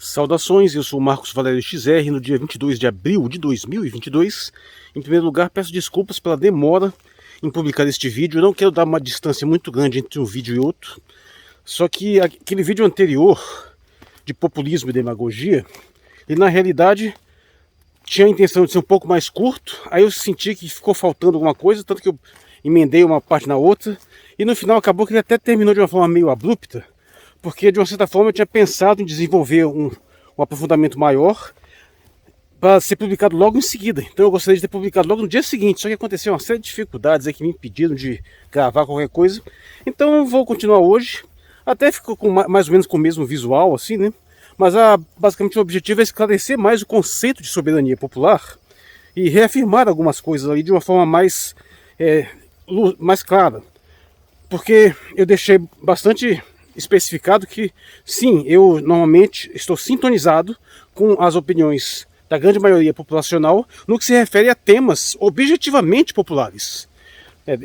Saudações, eu sou o Marcos Valério XR, no dia 22 de abril de 2022. Em primeiro lugar, peço desculpas pela demora em publicar este vídeo. Eu não quero dar uma distância muito grande entre um vídeo e outro. Só que aquele vídeo anterior, de populismo e demagogia, ele na realidade tinha a intenção de ser um pouco mais curto. Aí eu senti que ficou faltando alguma coisa, tanto que eu emendei uma parte na outra. E no final acabou que ele até terminou de uma forma meio abrupta, porque de uma certa forma eu tinha pensado em desenvolver um aprofundamento maior para ser publicado logo em seguida. Então eu gostaria de ter publicado logo no dia seguinte, só que aconteceu uma série de dificuldades aí que me impediram de gravar qualquer coisa. Então eu vou continuar hoje, até ficou com mais ou menos com o mesmo visual assim, né? Mas basicamente o objetivo é esclarecer mais o conceito de soberania popular e reafirmar algumas coisas ali de uma forma mais clara. Porque eu deixei bastante especificado que, sim, eu normalmente estou sintonizado com as opiniões da grande maioria populacional no que se refere a temas objetivamente populares.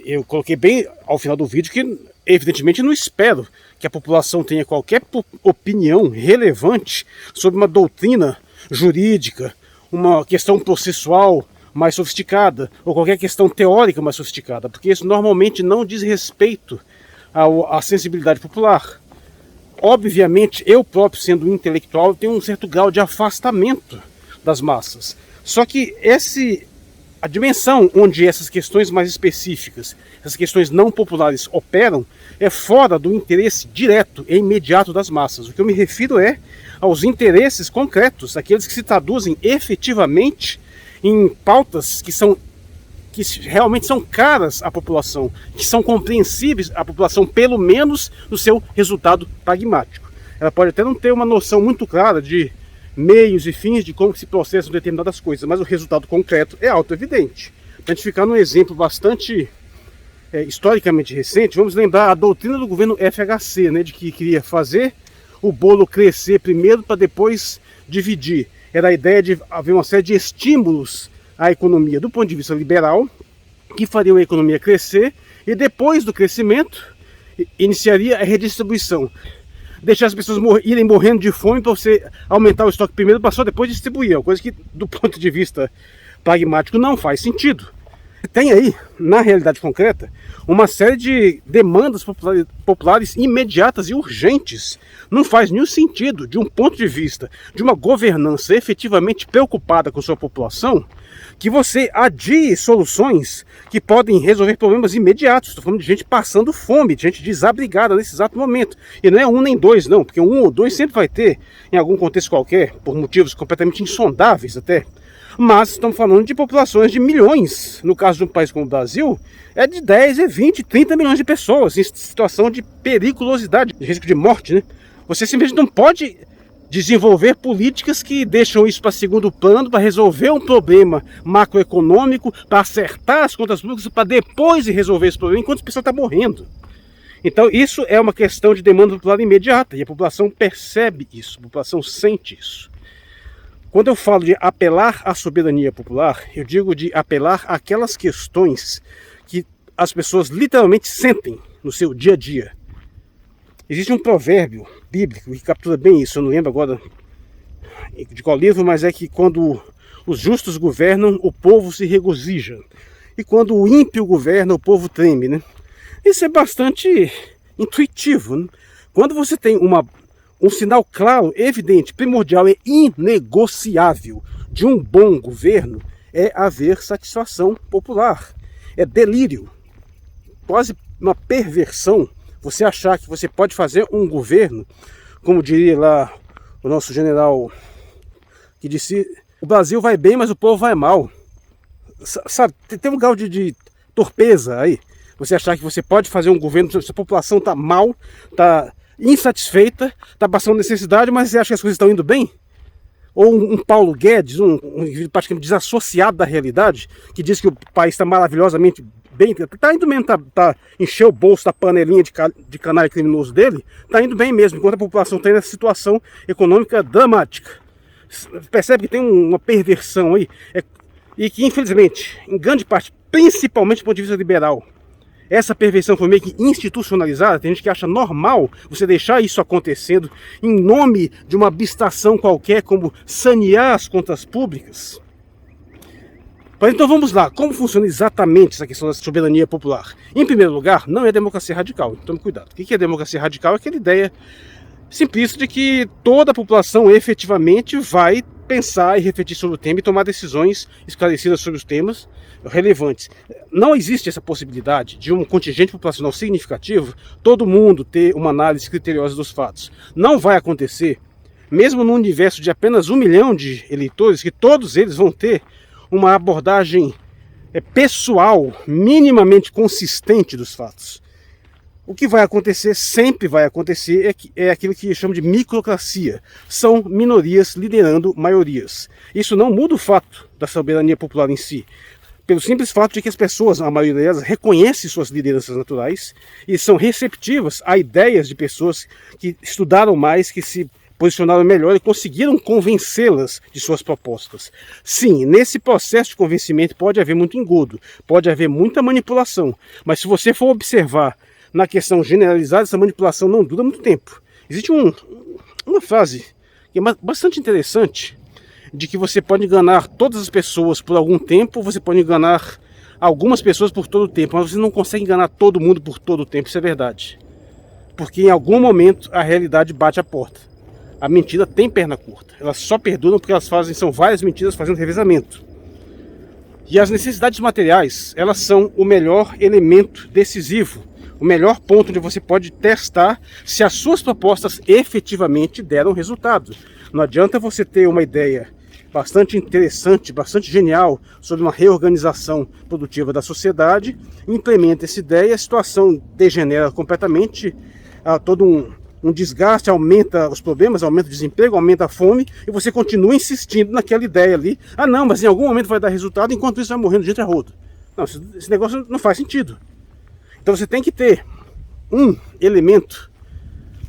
Eu coloquei bem ao final do vídeo que, evidentemente, não espero que a população tenha qualquer opinião relevante sobre uma doutrina jurídica, uma questão processual mais sofisticada, ou qualquer questão teórica mais sofisticada, porque isso normalmente não diz respeito à sensibilidade popular. Obviamente, eu próprio, sendo um intelectual, tenho um certo grau de afastamento das massas. Só que a dimensão onde essas questões mais específicas, essas questões não populares operam, é fora do interesse direto e imediato das massas. O que eu me refiro é aos interesses concretos, aqueles que se traduzem efetivamente em pautas que realmente são caras à população, que são compreensíveis à população, pelo menos no seu resultado pragmático. Ela pode até não ter uma noção muito clara de meios e fins de como se processam determinadas coisas, mas o resultado concreto é auto-evidente. Para a gente ficar num exemplo bastante historicamente recente, vamos lembrar a doutrina do governo FHC, né, de que queria fazer o bolo crescer primeiro para depois dividir. Era a ideia de haver uma série de estímulos à economia do ponto de vista liberal, que fariam a economia crescer, e depois do crescimento iniciaria a redistribuição. Deixar as pessoas irem morrendo de fome para você aumentar o estoque primeiro para só depois distribuir, uma coisa que do ponto de vista pragmático não faz sentido. Tem aí, na realidade concreta, uma série de demandas populares imediatas e urgentes. Não faz nenhum sentido, de um ponto de vista de uma governança efetivamente preocupada com sua população, que você adie soluções que podem resolver problemas imediatos. Estou falando de gente passando fome, de gente desabrigada nesse exato momento. E não é um nem dois, não, porque um ou dois sempre vai ter, em algum contexto qualquer, por motivos completamente insondáveis até. Mas estamos falando de populações de milhões. No caso de um país como o Brasil, é de 10, 20, 30 milhões de pessoas em situação de periculosidade, de risco de morte, né? Você simplesmente não pode desenvolver políticas que deixam isso para segundo plano, para resolver um problema macroeconômico, para acertar as contas públicas, para depois resolver esse problema enquanto a pessoa está morrendo. Então isso é uma questão de demanda popular imediata, e a população percebe isso, a população sente isso. Quando eu falo de apelar à soberania popular, eu digo de apelar àquelas questões que as pessoas literalmente sentem no seu dia a dia. Existe um provérbio bíblico que captura bem isso, eu não lembro agora de qual livro, mas é que quando os justos governam, o povo se regozija. E quando o ímpio governa, o povo treme, né? Isso é bastante intuitivo, né? Quando você tem um sinal claro, evidente, primordial e inegociável de um bom governo, é haver satisfação popular. É delírio, quase uma perversão, você achar que você pode fazer um governo, como diria lá o nosso general, que disse: o Brasil vai bem, mas o povo vai mal. Sabe, tem um grau de torpeza aí. Você achar que você pode fazer um governo, se a população está mal, está insatisfeita, está passando necessidade, mas você acha que as coisas estão indo bem? Ou um Paulo Guedes, um indivíduo praticamente desassociado da realidade, que diz que o país está maravilhosamente bem, está indo bem, tá encher o bolso da panelinha de canalha criminoso dele, está indo bem mesmo, enquanto a população tem essa situação econômica dramática. Percebe que tem uma perversão aí, e que infelizmente, em grande parte, principalmente do ponto de vista liberal, essa perversão foi meio que institucionalizada. Tem gente que acha normal você deixar isso acontecendo em nome de uma abstração qualquer, como sanear as contas públicas. Mas então vamos lá, como funciona exatamente essa questão da soberania popular? Em primeiro lugar, não é democracia radical, tome cuidado. O que é democracia radical? É aquela ideia simplista de que toda a população efetivamente vai pensar e refletir sobre o tema e tomar decisões esclarecidas sobre os temas relevantes. Não existe essa possibilidade de um contingente populacional significativo, todo mundo ter uma análise criteriosa dos fatos. Não vai acontecer, mesmo no universo de apenas 1 milhão de eleitores, que todos eles vão ter uma abordagem pessoal, minimamente consistente dos fatos. O que vai acontecer, sempre vai acontecer, é aquilo que chamam de microcracia. São minorias liderando maiorias. Isso não muda o fato da soberania popular em si, pelo simples fato de que as pessoas, a maioria delas, reconhecem suas lideranças naturais e são receptivas a ideias de pessoas que estudaram mais, que se posicionaram melhor e conseguiram convencê-las de suas propostas. Sim, nesse processo de convencimento pode haver muito engodo, pode haver muita manipulação, mas se você for observar na questão generalizada, essa manipulação não dura muito tempo. Existe uma frase que é bastante interessante, de que você pode enganar todas as pessoas por algum tempo, você pode enganar algumas pessoas por todo o tempo, mas você não consegue enganar todo mundo por todo o tempo, isso é verdade. Porque em algum momento a realidade bate a porta. A mentira tem perna curta, elas só perduram porque são várias mentiras fazendo revezamento. E as necessidades materiais, elas são o melhor elemento decisivo, o melhor ponto onde você pode testar se as suas propostas efetivamente deram resultado. Não adianta você ter uma ideia bastante interessante, bastante genial sobre uma reorganização produtiva da sociedade, implementa essa ideia, a situação degenera completamente, todo um desgaste, aumenta os problemas, aumenta o desemprego, aumenta a fome, e você continua insistindo naquela ideia ali. Ah não, mas em algum momento vai dar resultado, enquanto isso vai morrendo gente a rodo. Não, esse negócio não faz sentido. Então você tem que ter um elemento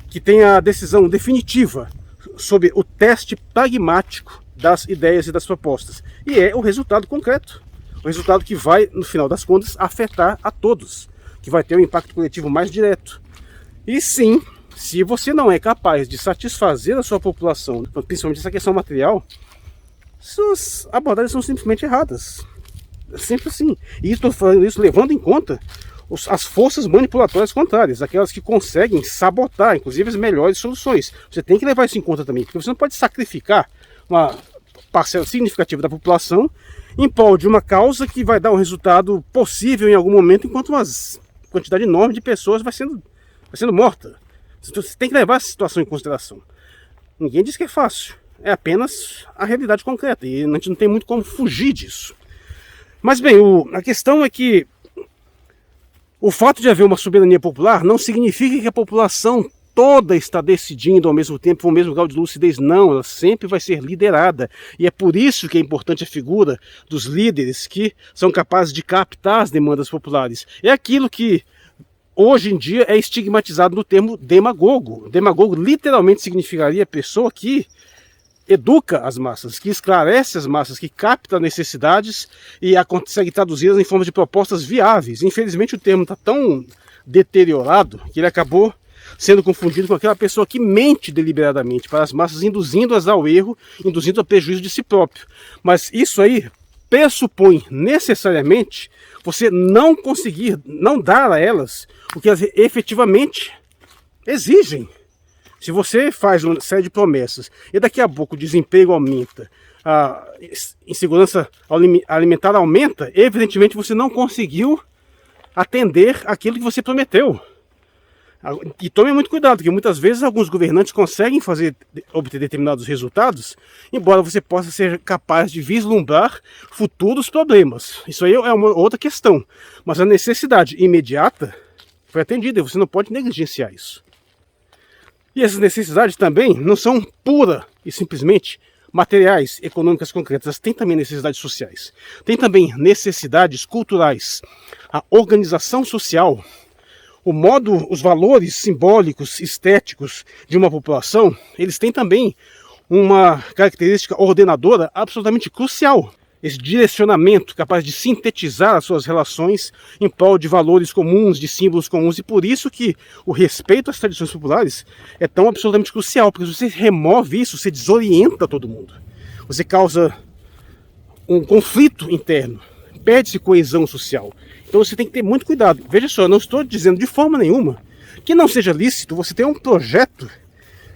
que tenha a decisão definitiva sobre o teste pragmático das ideias e das propostas. E é o resultado concreto. O resultado que vai, no final das contas, afetar a todos. Que vai ter um impacto coletivo mais direto. E sim, se você não é capaz de satisfazer a sua população, principalmente essa questão material, suas abordagens são simplesmente erradas. Sempre assim. E estou falando isso levando em conta as forças manipulatórias contrárias, aquelas que conseguem sabotar, inclusive, as melhores soluções. Você tem que levar isso em conta também, porque você não pode sacrificar uma parcela significativa da população em prol de uma causa que vai dar um resultado possível em algum momento, enquanto uma quantidade enorme de pessoas vai sendo morta. Você tem que levar essa situação em consideração. Ninguém diz que é fácil, é apenas a realidade concreta, e a gente não tem muito como fugir disso. Mas bem, a questão é que o fato de haver uma soberania popular não significa que a população toda está decidindo ao mesmo tempo, com o mesmo grau de lucidez. Não, ela sempre vai ser liderada. E é por isso que é importante a figura dos líderes que são capazes de captar as demandas populares. É aquilo que hoje em dia é estigmatizado no termo demagogo. Demagogo literalmente significaria pessoa que educa as massas, que esclarece as massas, que capta necessidades e consegue traduzi-las em forma de propostas viáveis. Infelizmente o termo está tão deteriorado que ele acabou sendo confundido com aquela pessoa que mente deliberadamente para as massas, induzindo-as ao erro, induzindo a prejuízo de si próprio. Mas isso aí pressupõe necessariamente você não conseguir, não dar a elas o que elas efetivamente exigem. Se você faz uma série de promessas e daqui a pouco o desemprego aumenta, a insegurança alimentar aumenta, evidentemente você não conseguiu atender aquilo que você prometeu. E tome muito cuidado, porque muitas vezes alguns governantes conseguem obter determinados resultados, embora você possa ser capaz de vislumbrar futuros problemas. Isso aí é uma outra questão. Mas a necessidade imediata foi atendida, e você não pode negligenciar isso. E essas necessidades também não são pura e simplesmente materiais, econômicas concretas, elas têm também necessidades sociais. Tem também necessidades culturais. A organização social, o modo, os valores simbólicos, estéticos de uma população, eles têm também uma característica ordenadora absolutamente crucial. esse direcionamento capaz de sintetizar as suas relações em prol de valores comuns, de símbolos comuns, e por isso que o respeito às tradições populares é tão absolutamente crucial, porque se você remove isso, você desorienta todo mundo. Você causa um conflito interno, perde-se coesão social. Então você tem que ter muito cuidado. Veja só, eu não estou dizendo de forma nenhuma que não seja lícito você ter um projeto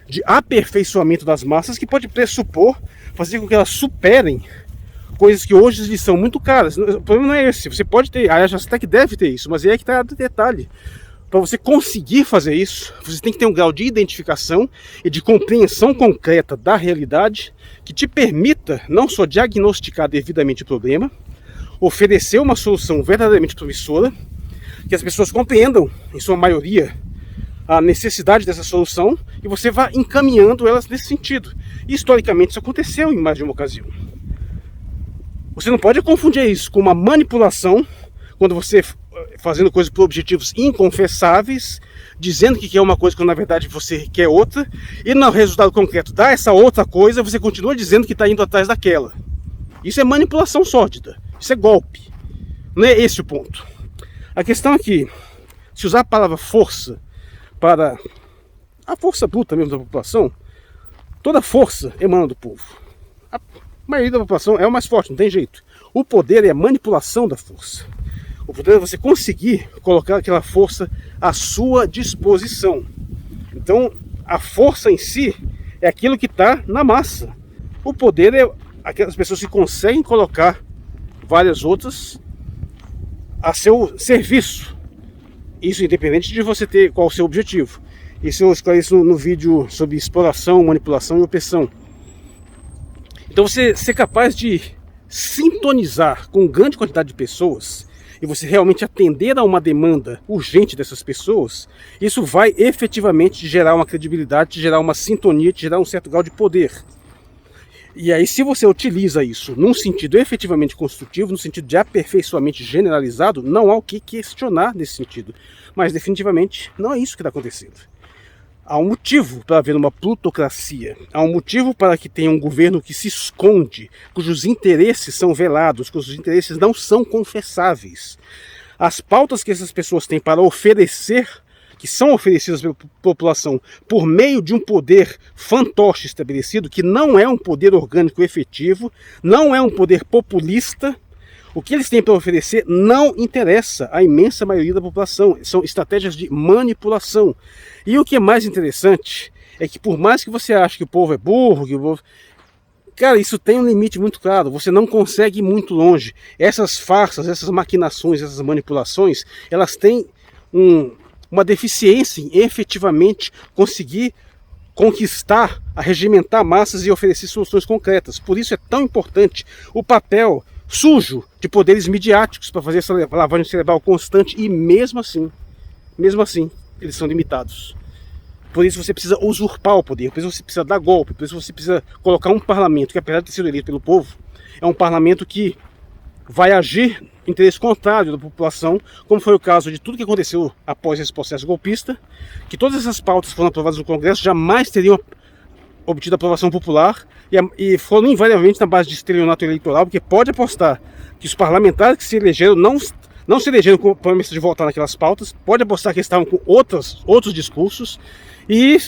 de aperfeiçoamento das massas que pode pressupor fazer com que elas superem coisas que hoje lhes são muito caras. O problema não é esse. Você pode ter, aliás, você até que deve ter isso, mas é que está o detalhe. Para você conseguir fazer isso, você tem que ter um grau de identificação e de compreensão concreta da realidade que te permita não só diagnosticar devidamente o problema, oferecer uma solução verdadeiramente promissora, que as pessoas compreendam, em sua maioria, a necessidade dessa solução e você vai encaminhando elas nesse sentido. E, historicamente isso aconteceu em mais de uma ocasião. Você não pode confundir isso com uma manipulação, quando você fazendo coisas por objetivos inconfessáveis, dizendo que quer uma coisa quando na verdade você quer outra, e no resultado concreto dá essa outra coisa, você continua dizendo que está indo atrás daquela. Isso é manipulação sórdida, isso é golpe. Não é esse o ponto. A questão é que, se usar a palavra força para a força bruta mesmo da população, toda força emana do povo. A maioria da população é o mais forte, não tem jeito. O poder é a manipulação da força. O poder é você conseguir colocar aquela força à sua disposição. Então, a força em si é aquilo que está na massa. O poder é aquelas pessoas que conseguem colocar várias outras a seu serviço. Isso independente de você ter qual o seu objetivo. Isso eu esclareço no vídeo sobre exploração, manipulação e opressão. Então você ser capaz de sintonizar com grande quantidade de pessoas e você realmente atender a uma demanda urgente dessas pessoas, isso vai efetivamente gerar uma credibilidade, gerar uma sintonia, gerar um certo grau de poder. E aí, se você utiliza isso num sentido efetivamente construtivo, no sentido de aperfeiçoamento generalizado, não há o que questionar nesse sentido. Mas definitivamente não é isso que está acontecendo. Há um motivo para haver uma plutocracia, há um motivo para que tenha um governo que se esconde, cujos interesses são velados, cujos interesses não são confessáveis. As pautas que essas pessoas têm para oferecer, que são oferecidas pela população por meio de um poder fantoche estabelecido, que não é um poder orgânico efetivo, não é um poder populista. O que eles têm para oferecer não interessa à imensa maioria da população. São estratégias de manipulação. E o que é mais interessante é que, por mais que você ache que o povo é burro, que o povo... cara, isso tem um limite muito claro. Você não consegue ir muito longe. Essas farsas, essas maquinações, essas manipulações, elas têm uma deficiência em efetivamente conseguir conquistar, arregimentar massas e oferecer soluções concretas. Por isso é tão importante o papel sujo de poderes midiáticos para fazer essa lavagem cerebral constante, e mesmo assim, eles são limitados. Por isso você precisa usurpar o poder, por isso você precisa dar golpe, por isso você precisa colocar um parlamento que, apesar de ter sido eleito pelo povo, é um parlamento que vai agir em interesse contrário da população, como foi o caso de tudo que aconteceu após esse processo golpista, que todas essas pautas foram aprovadas no Congresso, jamais teriam obtido aprovação popular, e foram invariavelmente na base de estelionato eleitoral, porque pode apostar que os parlamentares que se elegeram não se elegeram com a promessa de votar naquelas pautas, pode apostar que estavam com outros discursos, e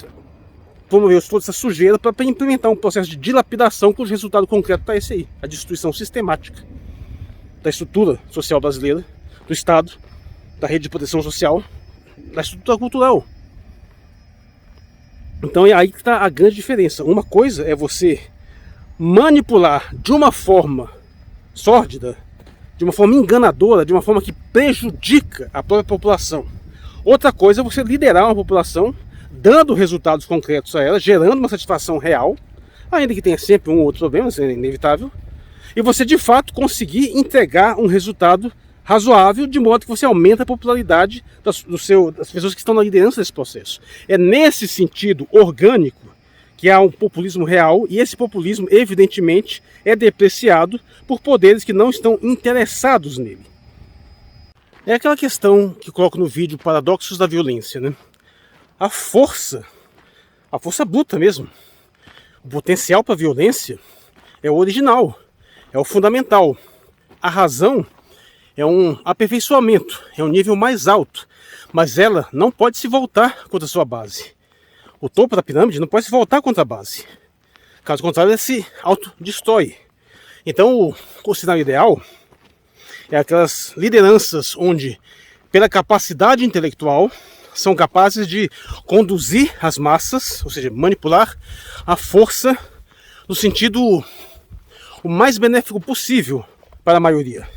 promoveu toda essa sujeira para implementar um processo de dilapidação cujo resultado concreto está esse aí, a destruição sistemática da estrutura social brasileira, do Estado, da rede de proteção social, da estrutura cultural. Então é aí que está a grande diferença. Uma coisa é você manipular de uma forma sórdida, de uma forma enganadora, de uma forma que prejudica a própria população. Outra coisa é você liderar uma população, dando resultados concretos a ela, gerando uma satisfação real, ainda que tenha sempre um ou outro problema, isso é inevitável, e você de fato conseguir entregar um resultado razoável, de modo que você aumenta a popularidade das pessoas que estão na liderança desse processo. É nesse sentido orgânico que há um populismo real, e esse populismo evidentemente é depreciado por poderes que não estão interessados nele. É aquela questão que eu coloco no vídeo, Paradoxos da Violência, né? A força bruta mesmo, o potencial para a violência é o original. é o fundamental. A razão é um aperfeiçoamento, é um nível mais alto, mas ela não pode se voltar contra a sua base. O topo da pirâmide não pode se voltar contra a base. Caso contrário, ela se autodestrói. Então, o cenário ideal é aquelas lideranças onde, pela capacidade intelectual, são capazes de conduzir as massas, ou seja, manipular a força no sentido o mais benéfico possível para a maioria.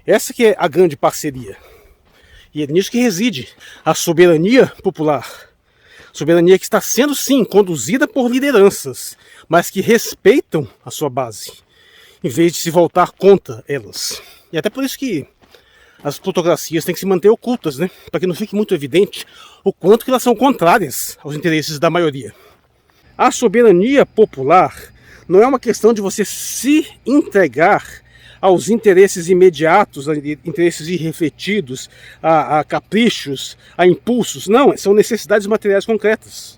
Essa que é a grande parceria. E é nisso que reside a soberania popular. Soberania que está sendo, sim, conduzida por lideranças, mas que respeitam a sua base, em vez de se voltar contra elas. E até por isso que as plutocracias têm que se manter ocultas, né? Para que não fique muito evidente o quanto que elas são contrárias aos interesses da maioria. A soberania popular não é uma questão de você se entregar aos interesses imediatos, a interesses irrefletidos, a caprichos, a impulsos. Não, são necessidades materiais concretas.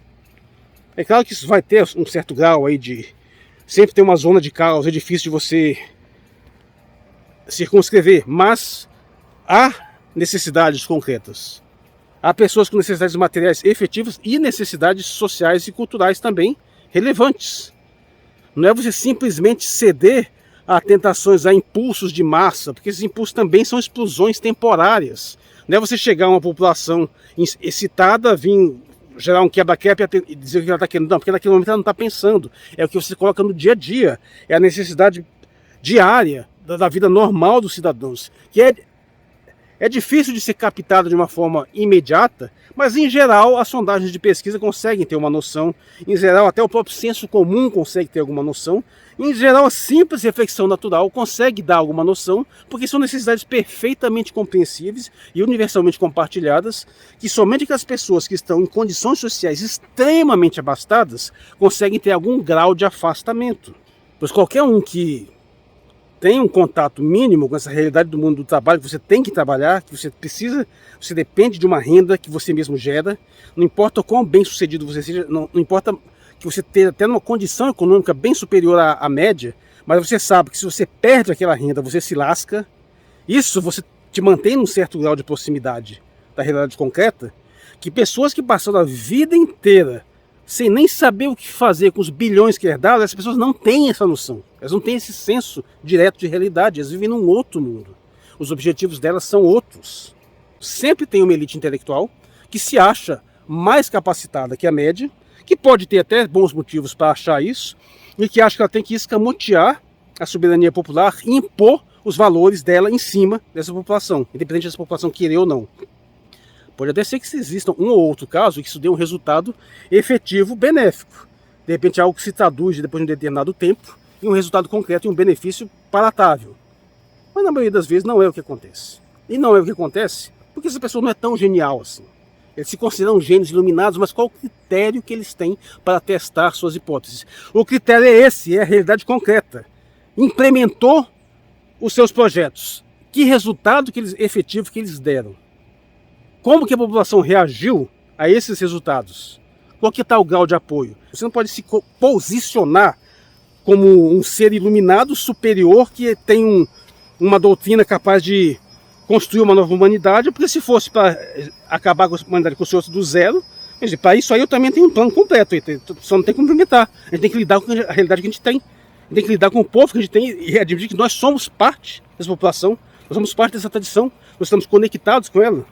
É claro que isso vai ter um certo grau aí de... Sempre tem uma zona de caos, é difícil de você circunscrever, mas há necessidades concretas. Há pessoas com necessidades materiais efetivas e necessidades sociais e culturais também relevantes. Não é você simplesmente ceder a tentações, a impulsos de massa, porque esses impulsos também são explosões temporárias. Não é você chegar a uma população excitada, vir gerar um quebra-quebra e dizer o que ela está querendo. Não, porque naquele momento ela não está pensando. É o que você coloca no dia a dia. É a necessidade diária da vida normal dos cidadãos, que é difícil de ser captado de uma forma imediata, mas em geral as sondagens de pesquisa conseguem ter uma noção, em geral até o próprio senso comum consegue ter alguma noção, em geral a simples reflexão natural consegue dar alguma noção, porque são necessidades perfeitamente compreensíveis e universalmente compartilhadas, que somente aquelas pessoas que estão em condições sociais extremamente abastadas conseguem ter algum grau de afastamento. Pois qualquer um que tem um contato mínimo com essa realidade do mundo do trabalho, que você tem que trabalhar, que você precisa, você depende de uma renda que você mesmo gera, não importa o quão bem sucedido você seja, não importa que você tenha até uma condição econômica bem superior à média, mas você sabe que se você perde aquela renda, você se lasca, isso você te mantém num certo grau de proximidade da realidade concreta, que pessoas que passaram a vida inteira sem nem saber o que fazer com os bilhões que herdaram, essas pessoas não têm essa noção. Elas não têm esse senso direto de realidade. Elas vivem num outro mundo. Os objetivos delas são outros. Sempre tem uma elite intelectual que se acha mais capacitada que a média, que pode ter até bons motivos para achar isso, e que acha que ela tem que escamotear a soberania popular e impor os valores dela em cima dessa população, independente dessa população querer ou não. Pode até ser que exista um ou outro caso que isso dê um resultado efetivo, benéfico. De repente algo que se traduz depois de um determinado tempo em um resultado concreto e um benefício palatável. Mas na maioria das vezes não é o que acontece. E não é o que acontece porque essa pessoa não é tão genial assim. Eles se consideram gênios iluminados, mas qual o critério que eles têm para testar suas hipóteses? O critério é esse, é a realidade concreta. Implementou os seus projetos. Que resultado efetivo que eles deram? Como que a população reagiu a esses resultados? Qual que está o grau de apoio? Você não pode se posicionar como um ser iluminado superior que tem uma doutrina capaz de construir uma nova humanidade, porque se fosse para acabar com a humanidade com os outros do zero, para isso aí eu também tenho um plano completo, só não tem como implementar. A gente tem que lidar com a realidade que a gente tem. A gente tem que lidar com o povo que a gente tem e admitir que nós somos parte dessa população, nós somos parte dessa tradição, nós estamos conectados com ela.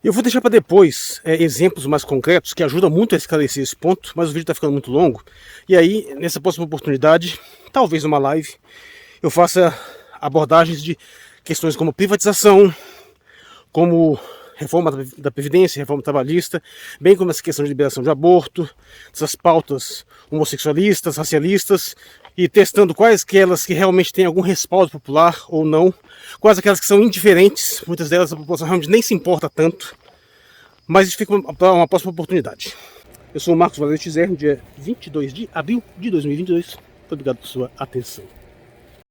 Eu vou deixar para depois exemplos mais concretos que ajudam muito a esclarecer esse ponto, mas o vídeo está ficando muito longo. E aí, nessa próxima oportunidade, talvez numa live, eu faça abordagens de questões como privatização, como reforma da Previdência, reforma trabalhista, bem como essa questão de liberação de aborto, essas pautas homossexualistas, racialistas, e testando quais aquelas que realmente têm algum respaldo popular ou não, quais aquelas que são indiferentes, muitas delas a população realmente nem se importa tanto, mas isso fica para uma próxima oportunidade. Eu sou o Marcos Valente Zé, no dia 22 de abril de 2022. Muito obrigado por sua atenção.